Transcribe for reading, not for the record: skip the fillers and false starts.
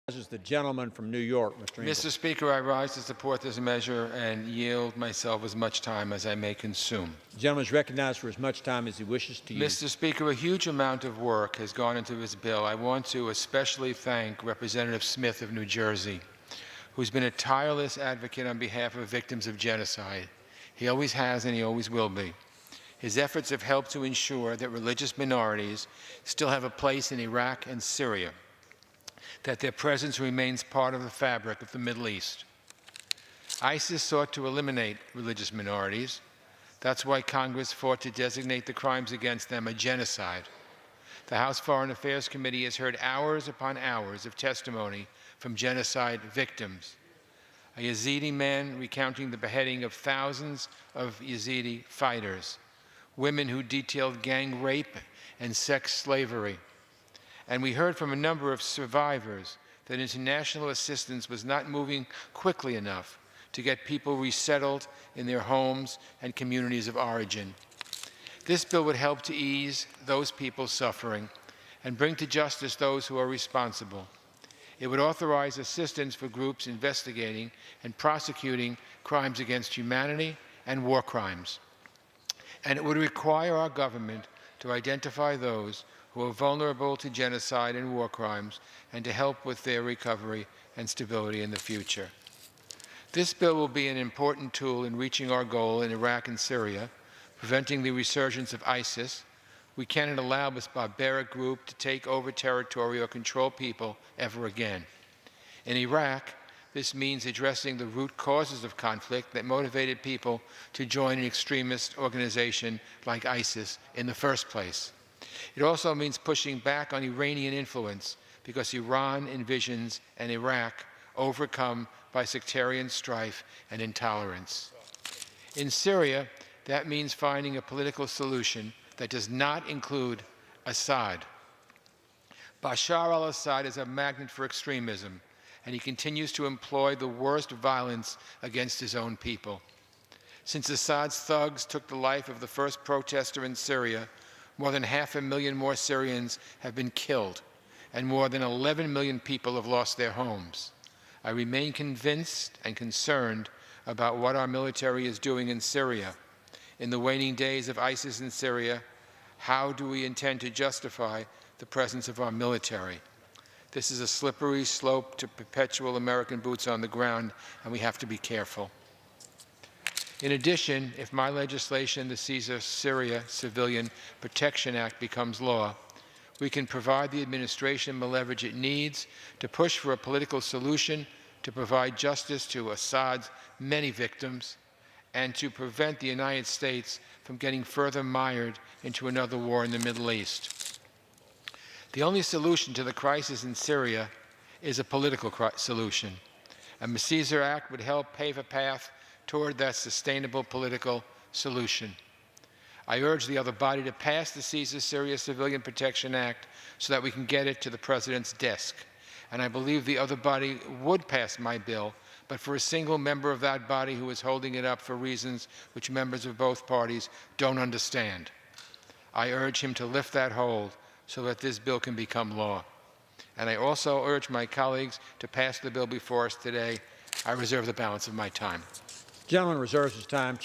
This is the gentleman from New York, Mr. Engel. Mr. Speaker, I rise to support this measure and yield myself as much time as I may consume. The gentleman is recognized for as much time as he wishes to use. Mr. Speaker, a huge amount of work has gone into this bill. I want to especially thank Representative Smith of New Jersey, who's been a tireless advocate on behalf of victims of genocide. He always has and he always will be. His efforts have helped to ensure that religious minorities still have a place in Iraq and Syria, that their presence remains part of the fabric of the Middle East. ISIS sought to eliminate religious minorities. That's why Congress fought to designate the crimes against them a genocide. The House Foreign Affairs Committee has heard hours upon hours of testimony from genocide victims. A Yazidi man recounting the beheading of thousands of Yazidi fighters, women who detailed gang rape and sex slavery. And we heard from a number of survivors that international assistance was not moving quickly enough to get people resettled in their homes and communities of origin. This bill would help to ease those people's suffering and bring to justice those who are responsible. It would authorize assistance for groups investigating and prosecuting crimes against humanity and war crimes. And it would require our government to identify those who are vulnerable to genocide and war crimes and to help with their recovery and stability in the future. This bill will be an important tool in reaching our goal in Iraq and Syria, preventing the resurgence of ISIS. We cannot allow this barbaric group to take over territory or control people ever again. In Iraq, this means addressing the root causes of conflict that motivated people to join an extremist organization like ISIS in the first place. It also means pushing back on Iranian influence because Iran envisions an Iraq overcome by sectarian strife and intolerance. In Syria, that means finding a political solution that does not include Assad. Bashar al-Assad is a magnet for extremism, and he continues to employ the worst violence against his own people. Since Assad's thugs took the life of the first protester in Syria, more than 500,000 more Syrians have been killed, and more than 11 million people have lost their homes. I remain convinced and concerned about what our military is doing in Syria. In the waning days of ISIS in Syria, how do we intend to justify the presence of our military? This is a slippery slope to perpetual American boots on the ground, and we have to be careful. In addition, if my legislation, the Syria Civilian Protection Act, becomes law, we can provide the administration the leverage it needs to push for a political solution to provide justice to Assad's many victims and to prevent the United States from getting further mired into another war in the Middle East. The only solution to the crisis in Syria is a political solution. A Caesar Act would help pave a path toward that sustainable political solution. I urge the other body to pass the Syria Civilian Protection Act so that we can get it to the President's desk. And I believe the other body would pass my bill, but for a single member of that body who is holding it up for reasons which members of both parties don't understand. I urge him to lift that hold so that this bill can become law. And I also urge my colleagues to pass the bill before us today. I reserve the balance of my time. The gentleman reserves his time.